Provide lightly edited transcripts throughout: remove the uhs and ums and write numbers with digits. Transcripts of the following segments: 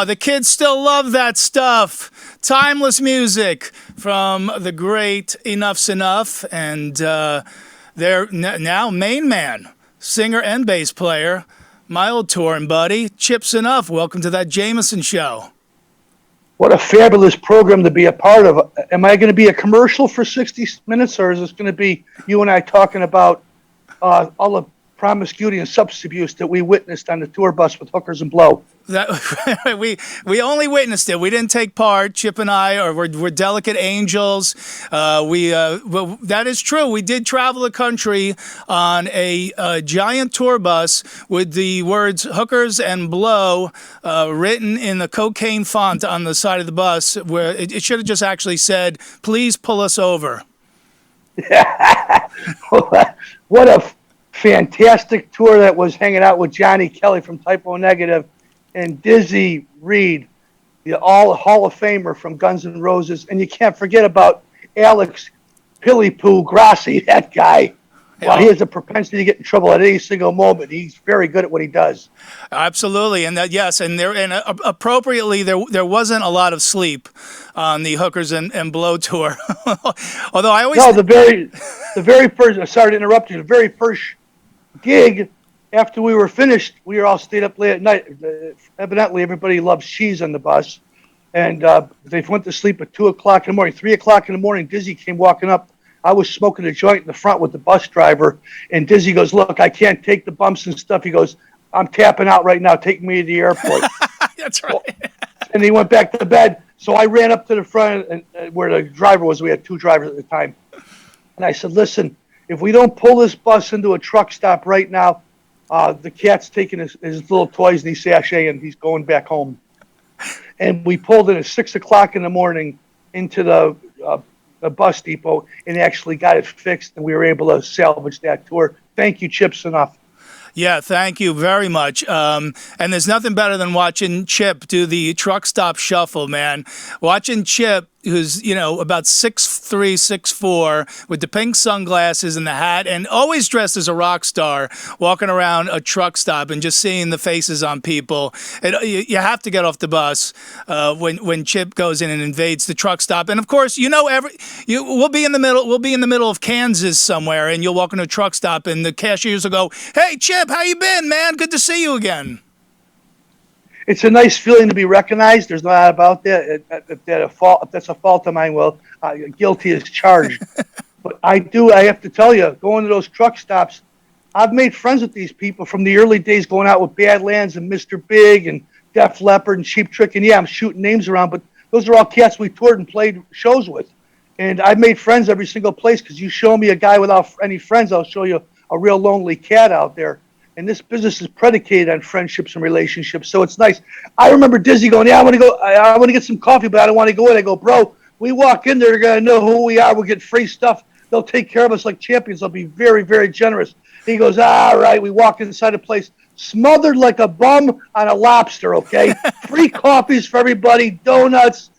Oh, the kids still love that stuff. Timeless music from the great Enuff Z'Nuff, and they're now main man, singer and bass player, my old touring buddy, Chip Z'Nuff. Welcome to that Jamieson show. What a fabulous program to be a part of. Am I going to be a commercial for 60 minutes, or is this going to be you and I talking about all the promiscuity and substance abuse that we witnessed on the tour bus with hookers and blow? That we only witnessed it. We didn't take part. Chip and I we're delicate angels. Well, that is true. We did travel the country on a giant tour bus with the words "hookers and blow" written in the cocaine font on the side of the bus, where it should have just actually said, "Please pull us over." What a fantastic tour that was, hanging out with Johnny Kelly from Typo Negative and Dizzy Reed, the all Hall of Famer from Guns N' Roses. And you can't forget about Alex Pillipoo Grassi, that guy. Well, he has a propensity to get in trouble at any single moment. He's very good at what he does. Absolutely, and that yes, and appropriately there wasn't a lot of sleep on the Hookers and Blow tour. Although I always the very first. Sorry to interrupt you. The very first gig after we were finished, we all stayed up late at night. Evidently, everybody loves cheese on the bus, and they went to sleep at 2 o'clock in the morning. 3 o'clock in the morning, Dizzy came walking up. I was smoking a joint in the front with the bus driver, and Dizzy goes, "Look, I can't take the bumps and stuff." He goes, "I'm tapping out right now. Take me to the airport." That's right. And he went back to bed. So I ran up to the front and where the driver was. We had two drivers at the time. And I said, "Listen, if we don't pull this bus into a truck stop right now, the cat's taking his little toys and he's sashaying and he's going back home." And we pulled in at 6 o'clock in the morning into the bus depot and actually got it fixed, and we were able to salvage that tour. Thank you, Chip Z'Nuff. Yeah, thank you very much. And there's nothing better than watching Chip do the truck stop shuffle, man. Watching Chip, who's, about 6'3", 6'4", with the pink sunglasses and the hat, and always dressed as a rock star, walking around a truck stop and just seeing the faces on people. You have to get off the bus when Chip goes in and invades the truck stop. And of course, we'll be in the middle. We'll be in the middle of Kansas somewhere, and you'll walk into a truck stop, and the cashiers will go, "Hey, Chip, how you been, man? Good to see you again." It's a nice feeling to be recognized. There's no doubt about that. If that's a fault of mine, well, guilty as charged. But I have to tell you, going to those truck stops, I've made friends with these people from the early days, going out with Badlands and Mr. Big and Def Leppard and Cheap Trick. And yeah, I'm shooting names around, but those are all cats we toured and played shows with. And I've made friends every single place, because you show me a guy without any friends, I'll show you a real lonely cat out there. And this business is predicated on friendships and relationships, so it's nice. I remember Dizzy going, "Yeah, I want to get some coffee, but I don't want to go in." I go, "Bro, we walk in there, they're going to know who we are. We'll get free stuff. They'll take care of us like champions. They'll be very, very generous." He goes, "All right." We walk inside the place, smothered like a bum on a lobster, okay? Free coffees for everybody, donuts,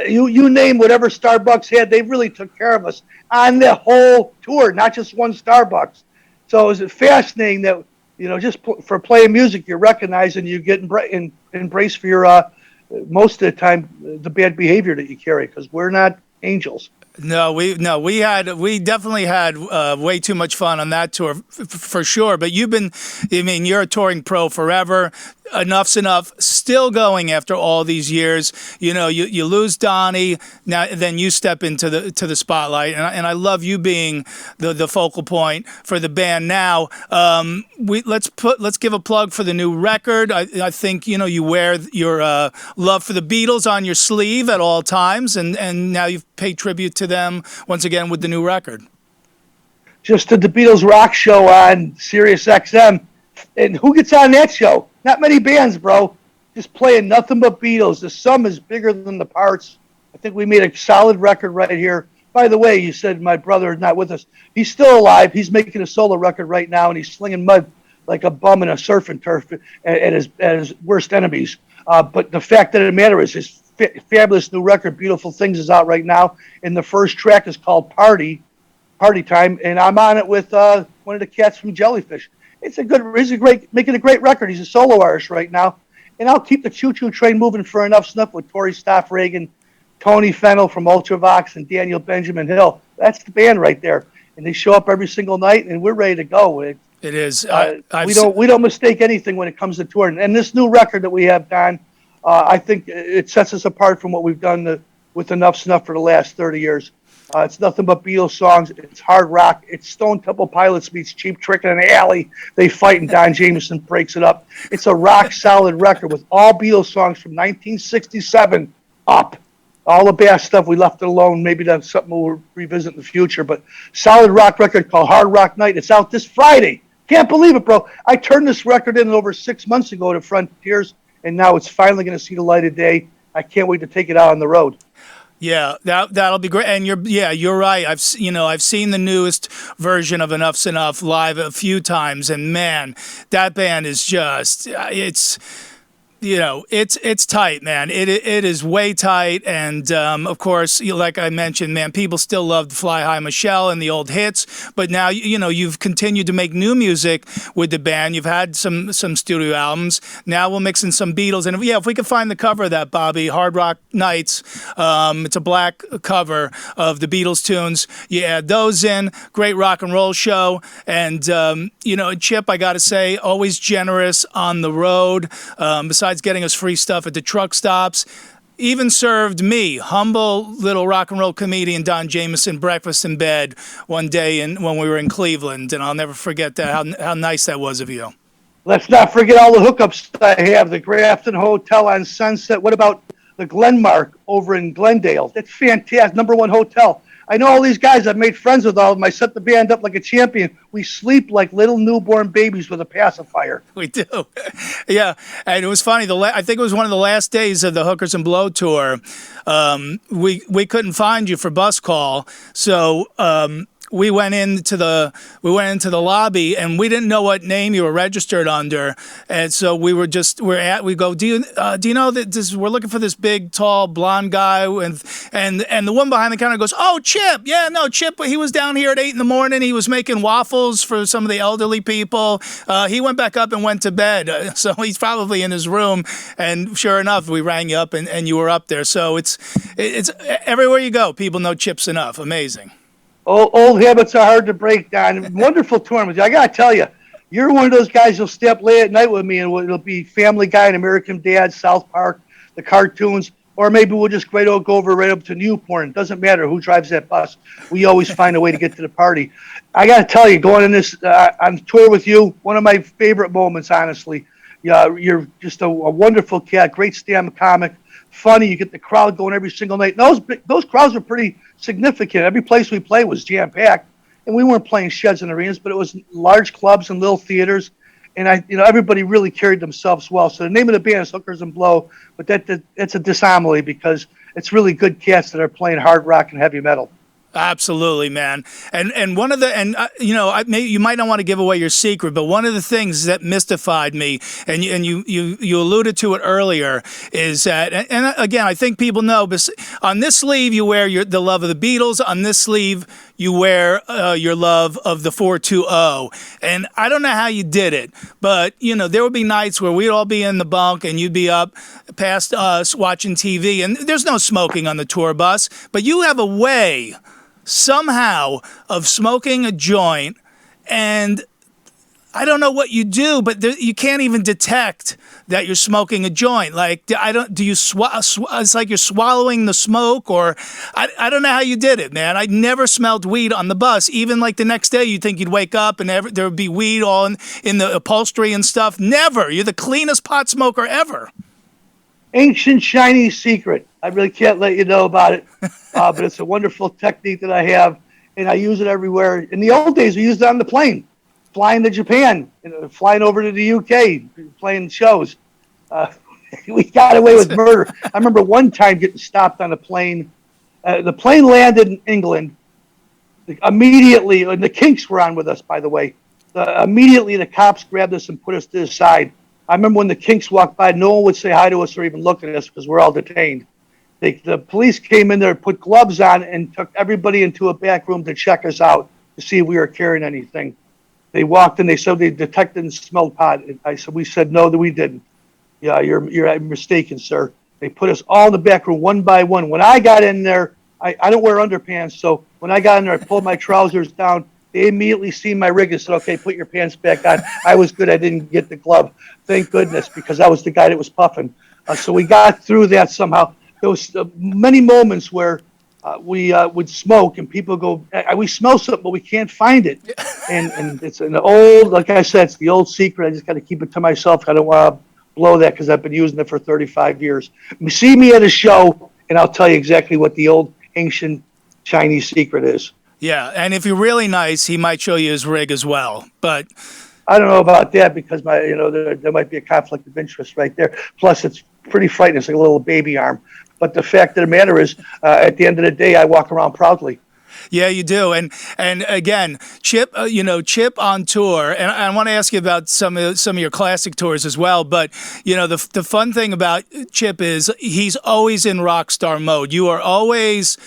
you name whatever Starbucks had. They really took care of us on the whole tour, not just one Starbucks. So it was fascinating that, just for playing music, you're recognized and you get embraced for your, most of the time, the bad behavior that you carry, because we're not angels. We definitely had way too much fun on that tour, for sure. But you're a touring pro forever. Enuff Z'Nuff, still going after all these years. You lose Donnie, now then you step into the spotlight, and I love you being the focal point for the band now. Let's give a plug for the new record. I think you wear your love for the Beatles on your sleeve at all times, and now you've paid tribute to them once again with the new record. Just did the Beatles rock show on Sirius XM, and who gets on that show? Not many bands, bro. Just playing nothing but Beatles. The sum is bigger than the parts. I think we made a solid record right here. By the way, you said my brother is not with us. He's still alive. He's making a solo record right now, and he's slinging mud like a bum in a surf and turf at his worst enemies. But the fact of the matter is, his fabulous new record, Beautiful Things, is out right now, and the first track is called Party Time, and I'm on it with one of the cats from Jellyfish. He's making a great record. He's a solo artist right now, and I'll keep the choo-choo train moving for Enuff Z'Nuff with Tori Stoffregan, Tony Fennell from Ultravox, and Daniel Benjamin Hill. That's the band right there, and they show up every single night, and we're ready to go. It is. We don't mistake anything when it comes to touring. And this new record that we have, Don, I think it sets us apart from what we've done with Enuff Z'Nuff for the last 30 years. It's nothing but Beatles songs. It's hard rock. It's Stone Temple Pilots meets Cheap Trick in an alley. They fight and Don Jamieson breaks it up. It's a rock solid record with all Beatles songs from 1967 up. All the bad stuff, we left it alone. Maybe that's something we'll revisit in the future. But solid rock record called Hard Rock Night. It's out this Friday. Can't believe it, bro. I turned this record in over 6 months ago to Frontiers, and now it's finally going to see the light of day. I can't wait to take it out on the road. Yeah, that'll be great. And you're right. I've seen the newest version of Enuff Z'Nuff live a few times, and man, that band is just it's tight, man. It is way tight, and of course, like I mentioned, man, people still love Fly High Michelle and the old hits. But now, you've continued to make new music with the band. You've had some studio albums. Now we'll mix in some Beatles, and if we could find the cover of that, Bobby, Hard Rock Nights. It's a black cover of the Beatles tunes. You add those in. Great rock and roll show, and Chip, I got to say, always generous on the road. Besides getting us free stuff at the truck stops, even served me, humble little rock and roll comedian Don Jamieson, breakfast in bed one day when we were in Cleveland, and I'll never forget that, how nice that was of you. Let's not forget all the hookups I have. The Grafton Hotel on Sunset. What about the Glenmark over in Glendale? That's fantastic. #1 hotel. I know all these guys. I've made friends with all of them. I set the band up like a champion. We sleep like little newborn babies with a pacifier. We do. Yeah. And it was funny. I think it was one of the last days of the Hookers and Blow tour. We couldn't find you for bus call. So, we went into the lobby, and we didn't know what name you were registered under, and so we go, do you know that we're looking for this big tall blonde guy, and the one behind the counter goes, oh, Chip, yeah, no, Chip, he was down here at 8 a.m. He was making waffles for some of the elderly people. He went back up and went to bed, so he's probably in his room. And sure enough, we rang you up, and you were up there. So it's everywhere you go, people know Chip Z'Nuff. Amazing. Old habits are hard to break down. Wonderful touring with you. I got to tell you, you're one of those guys who'll stay up late at night with me, and it'll be Family Guy and American Dad, South Park, the cartoons, or maybe we'll just go over right up to Newport. It doesn't matter who drives that bus. We always find a way to get to the party. I got to tell you, going on this on tour with you, one of my favorite moments, honestly. Yeah, you're just a wonderful cat, great stand-up comic, funny. You get the crowd going every single night. Those crowds are pretty significant. Every place we played was jam-packed, and we weren't playing sheds and arenas, but it was large clubs and little theaters, and everybody really carried themselves well. So the name of the band is Hookers and Blow, but that's a dishonorary because it's really good cats that are playing hard rock and heavy metal. Absolutely, man. And one of the you might not want to give away your secret, but one of the things that mystified me, and you alluded to it earlier, is that, and again, I think people know, but on this sleeve you wear the love of the Beatles. On this sleeve you wear your love of the 420. And I don't know how you did it, but there would be nights where we'd all be in the bunk and you'd be up past us watching TV, and there's no smoking on the tour bus, but you have a way somehow of smoking a joint, and I don't know what you do, but you can't even detect that you're smoking a joint. Like, do you it's like you're swallowing the smoke, or I don't know how you did it, man. I never smelled weed on the bus. Even like the next day, you'd think you'd wake up and there would be weed all in the upholstery and stuff. Never. You're the cleanest pot smoker ever. Ancient Chinese secret. I really can't let you know about it, but it's a wonderful technique that I have, and I use it everywhere. In the old days, we used it on the plane, flying to Japan, flying over to the UK, playing shows. We got away with murder. I remember one time getting stopped on a plane. The plane landed in England. Immediately, and the Kinks were on with us, by the way. Immediately, the cops grabbed us and put us to the side. I remember when the Kinks walked by, no one would say hi to us or even look at us because we're all detained. The police came in there, put gloves on, and took everybody into a back room to check us out to see if we were carrying anything. They walked in, they said they detected and smelled pot. We said no, that we didn't. Yeah, you're mistaken, sir. They put us all in the back room one by one. When I got in there, I don't wear underpants, so when I got in there, I pulled my trousers down. They immediately seen my rig and said, "Okay, put your pants back on." I was good. I didn't get the glove, thank goodness, because I was the guy that was puffing. So we got through that somehow. There was many moments where we would smoke and people go, "We smell something, but we can't find it." And it's an old, like I said, it's the old secret. I just got to keep it to myself. I don't want to blow that because I've been using it for 35 years. See me at a show, and I'll tell you exactly what the old ancient Chinese secret is. Yeah, and if you're really nice, he might show you his rig as well. But I don't know about that because there might be a conflict of interest right there. Plus, it's pretty frightening. It's like a little baby arm. But the fact of the matter is, at the end of the day, I walk around proudly. yeah, you do. And again, Chip, Chip on tour, and I want to ask you about some of your classic tours as well. But the fun thing about Chip is he's always in rock star mode. You are always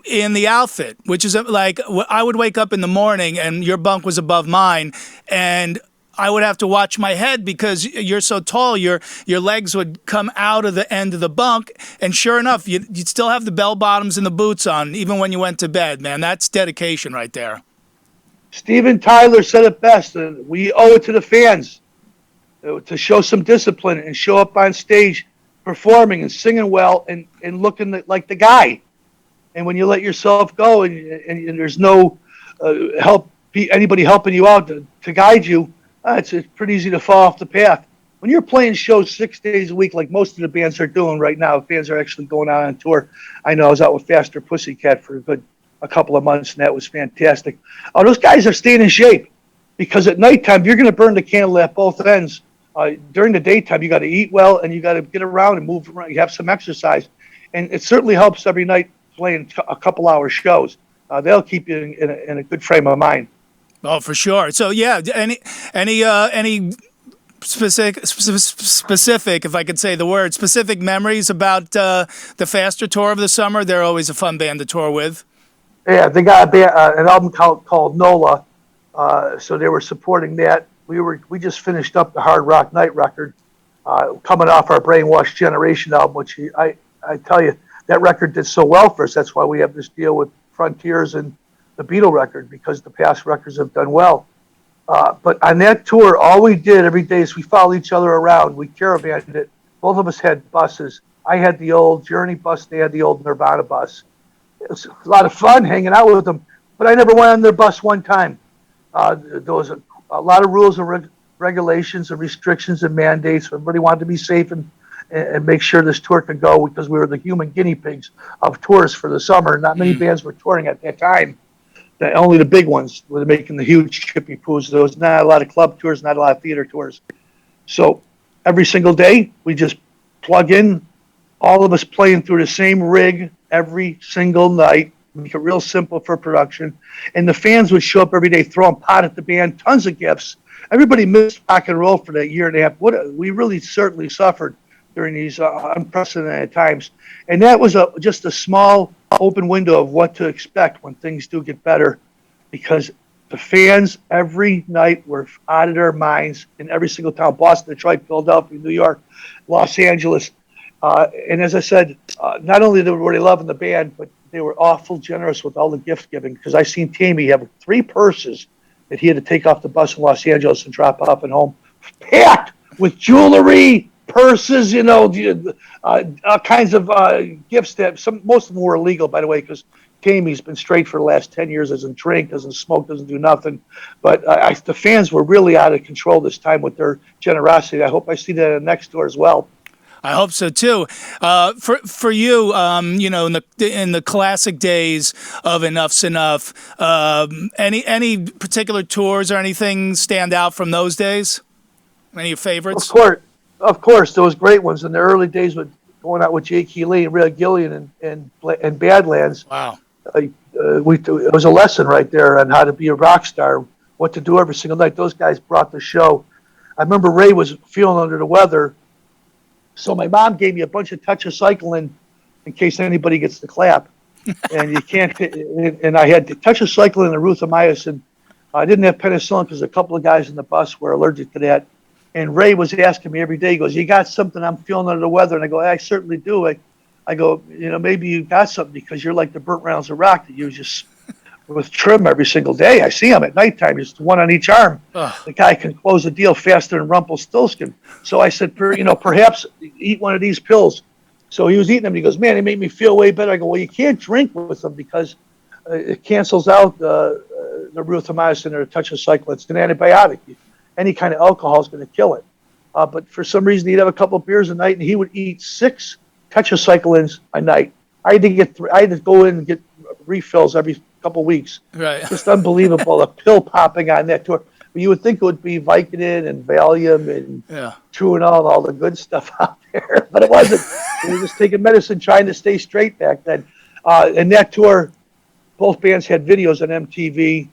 in the outfit, which is like I would wake up in the morning and your bunk was above mine, and I would have to watch my head because you're so tall. Your legs would come out of the end of the bunk, and sure enough, you'd still have the bell bottoms and the boots on, even when you went to bed. Man, that's dedication right there. Steven Tyler said it best, and we owe it to the fans to show some discipline and show up on stage performing and singing well and looking like the guy. And when you let yourself go and there's no anybody helping you out to guide you, it's pretty easy to fall off the path. When you're playing shows 6 days a week, like most of the bands are doing right now, bands are actually going out on tour. I know I was out with Faster Pussycat for a couple of months, and that was fantastic. Oh, those guys are staying in shape because at nighttime, you're going to burn the candle at both ends. During the daytime, you got to eat well and you got to get around and move around. You have some exercise. And it certainly helps every night playing a couple hour shows. They'll keep you in a good frame of mind. Oh, for sure. So yeah, any specific, if I could say the word, specific memories about the Faster tour of the summer? They're always a fun band to tour with. Yeah, they got an album called NOLA, so they were supporting that. We just finished up the Hard Rock Nite record, coming off our Brainwashed Generation album, which I tell you, that record did so well for us. That's why we have this deal with Frontiers and the Beatle record, because the past records have done well. But on that tour, all we did every day is we followed each other around. We caravanned it. Both of us had buses. I had the old Journey bus. They had the old Nirvana bus. It was a lot of fun hanging out with them, but I never went on their bus one time. There was a lot of rules and regulations and restrictions and mandates. Everybody wanted to be safe and make sure this tour could go, because we were the human guinea pigs of tours for the summer. Not many bands were touring at that time. Only the big ones were making the huge chippy poos. There was not a lot of club tours, not a lot of theater tours. So every single day, we just plug in, all of us playing through the same rig every single night, make it real simple for production. And the fans would show up every day, throwing pot at the band, tons of gifts. Everybody missed rock and roll for that year and a half. We really certainly suffered during these unprecedented times. And that was just a small open window of what to expect when things do get better, because the fans every night were out of their minds in every single town: Boston, Detroit, Philadelphia, New York, Los Angeles. And as I said, not only were they loving the band, but they were awful generous with all the gift giving, because I seen Tammy have 3 purses that he had to take off the bus in Los Angeles and drop off at home, packed with jewelry, purses, all kinds of gifts that most of them were illegal, by the way, because Tammy's been straight for the last 10 years, doesn't drink, doesn't smoke, doesn't do nothing. But the fans were really out of control this time with their generosity. I hope I see that in the next tour as well. I hope so too. For you, in the classic days of Enuff Z'Nuff, any particular tours or anything stand out from those days? Any of your favorites? Of course, those great ones in the early days with going out with J.K. Lee and Red Gillian and Badlands. Wow. It was a lesson right there on how to be a rock star, what to do every single night. Those guys brought the show. I remember Ray was feeling under the weather, so my mom gave me a bunch of tetracycline in case anybody gets the clap. And you can't. And I had tetracycline and erythromycin. I didn't have penicillin because a couple of guys in the bus were allergic to that. And Ray was asking me every day, he goes, you got something? I'm feeling under the weather. And I go, I certainly do. I go, maybe you got something because you're like the Burt Reynolds of rock that you just with trim every single day. I see him at nighttime. He's one on each arm. Ugh. The guy can close a deal faster than Rumpelstiltskin. So I said, perhaps eat one of these pills. So he was eating them. And he goes, man, it made me feel way better. I go, well, you can't drink with them because it cancels out the erythromycin or tetracycline. It's an antibiotic. Any kind of alcohol is going to kill it. But for some reason, he'd have a couple of beers a night, and he would eat 6 tetracyclines a night. I had to go in and get refills every couple of weeks. Right. Just unbelievable. The pill popping on that tour. But you would think it would be Vicodin and Valium and Tuinal and all the good stuff out there, but it wasn't. We were just taking medicine, trying to stay straight back then. And that tour, both bands had videos on MTV.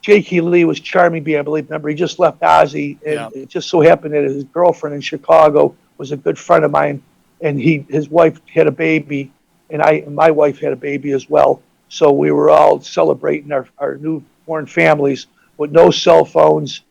Jakey Lee was charming band, I believe. Remember, he just left Ozzy, and it just so happened that his girlfriend in Chicago was a good friend of mine, and his wife had a baby, and my wife had a baby as well. So we were all celebrating our newborn families with no cell phones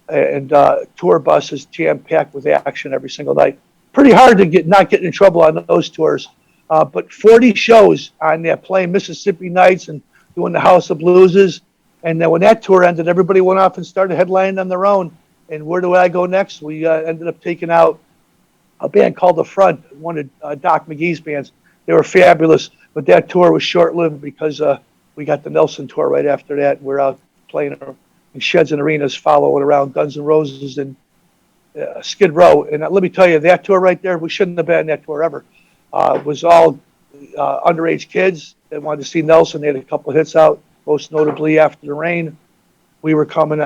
and tour buses jam-packed with action every single night. Pretty hard to not get in trouble on those tours. But 40 shows on there, playing Mississippi Nights and doing the House of Blueses. And then when that tour ended, everybody went off and started headlining on their own. And where do I go next? We ended up taking out a band called The Front, one of Doc McGee's bands. They were fabulous, but that tour was short-lived because we got the Nelson tour right after that. And we're out playing in sheds and arenas, following around Guns N' Roses and Skid Row. And let me tell you, that tour right there, we shouldn't have been on that tour ever. It was all underage kids that wanted to see Nelson. They had a couple of hits out. Most notably, After the Rain. We were coming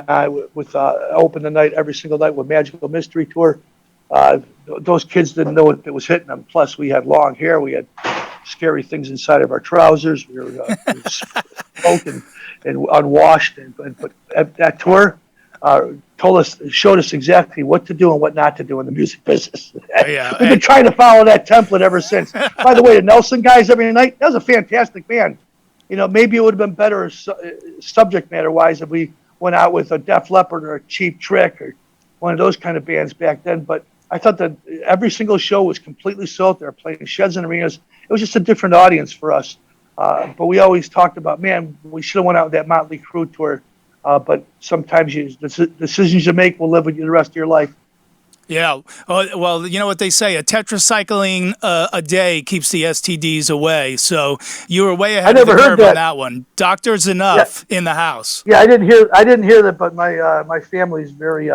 with open the night every single night with Magical Mystery Tour. Those kids didn't know what was hitting them. Plus, we had long hair. We had scary things inside of our trousers. We were smoking and unwashed. But that tour showed us exactly what to do and what not to do in the music business. We've been trying to follow that template ever since. By the way, the Nelson guys every night, that was a fantastic band. Maybe it would have been better subject matter-wise if we went out with a Def Leppard or a Cheap Trick or one of those kind of bands back then. But I thought that every single show was completely sold. They were playing sheds and arenas. It was just a different audience for us. But we always talked about, man, we should have went out with that Motley Crue tour. But sometimes the decisions you make will live with you the rest of your life. Yeah. Well, you know what they say, a tetracycline a day keeps the STDs away. So you were way ahead of the curve on that one. Dr. Z'Nuff in the house. Yeah, I didn't hear that, but my family's very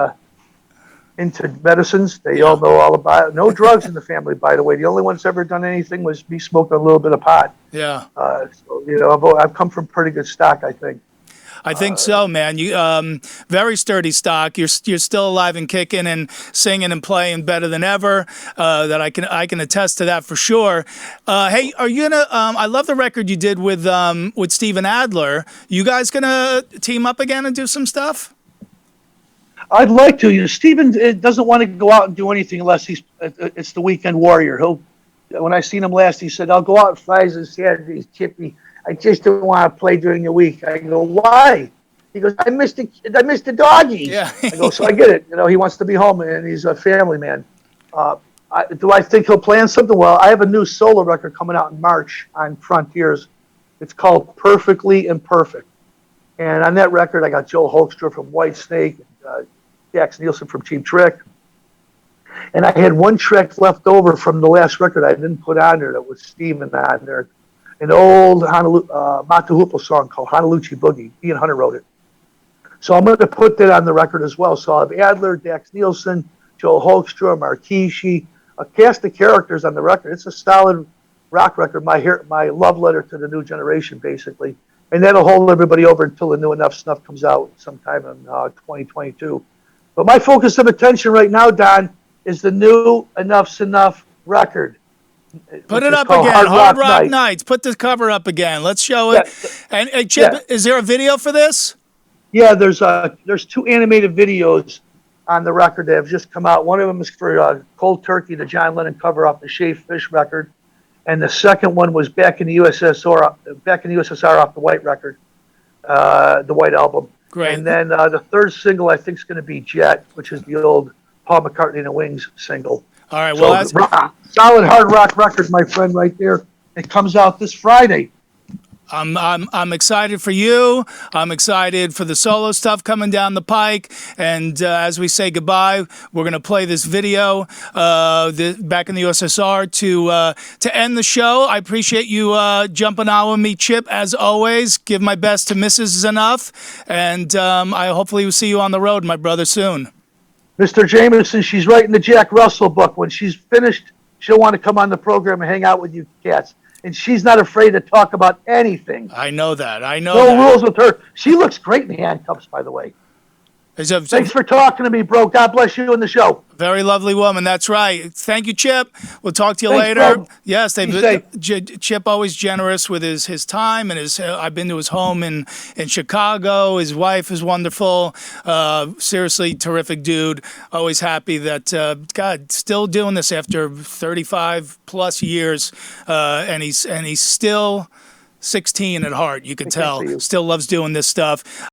into medicines. They all know all about it. No drugs in the family, by the way. The only one that's ever done anything was me smoking a little bit of pot. Yeah. So, I've come from pretty good stock, I think. I think so, man. You very sturdy stock. You're still alive and kicking and singing and playing better than ever. That I can attest to that for sure. Hey, are you gonna? I love the record you did with Steven Adler. You guys gonna team up again and do some stuff? I'd like to. Steven doesn't want to go out and do anything unless it's the weekend warrior. When I seen him last, he said, "I'll go out Fridays and Saturdays, Chippy. I just don't want to play during the week." I go, "Why?" He goes, I missed the doggies. Yeah. I go, so I get it. He wants to be home, and he's a family man. Do I think he'll plan something? Well, I have a new solo record coming out in March on Frontiers. It's called Perfectly Imperfect. And on that record, I got Joe Hoekstra from Whitesnake, Dax Nielsen from Cheap Trick. And I had one track left over from the last record I didn't put on there that was Steven on there. An old Mata Hoople song called Honolulu Boogie. Ian Hunter wrote it. So I'm going to put that on the record as well. So I'll have Adler, Dax Nielsen, Joe Hoekstra, Markishi, a cast of characters on the record. It's a solid rock record, my love letter to the new generation, basically. And that'll hold everybody over until the new Enuff Z'Nuff comes out sometime in 2022. But my focus of attention right now, Don, is the new Enuff Z'Nuff record. Put it up again, Hard Rock Nights. Put the cover up again. Let's show it. Yeah. And Chip, is there a video for this? Yeah, there's 2 animated videos on the record that have just come out. One of them is for Cold Turkey, the John Lennon cover off the Shaved Fish record, and the second one was back in the USSR off the White record, the White album. Great. And then the third single I think is going to be Jet, which is the old Paul McCartney and the Wings single. All right. So Well, solid hard rock record, my friend, right there. It comes out this Friday. I'm excited for you. I'm excited for the solo stuff coming down the pike. And as we say goodbye, we're going to play this video back in the USSR to end the show. I appreciate you jumping on with me, Chip, as always. Give my best to Mrs. Z'Nuff. And I hopefully will see you on the road, my brother, soon. Mr. Jamieson, she's writing the Jack Russell book. When she's finished, she'll want to come on the program and hang out with you cats. And she's not afraid to talk about anything. I know that. No rules with her. She looks great in the handcuffs, by the way. Thanks for talking to me, bro. God bless you in the show. Very lovely woman. That's right. Thank you, Chip. We'll talk to you Thanks, later. bro. Yes, Chip always generous with his time and his. I've been to his home in Chicago. His wife is wonderful. Seriously, terrific dude. Always happy that God still doing this after 35 plus years, and he's still 16 at heart, you can tell. Still loves doing this stuff.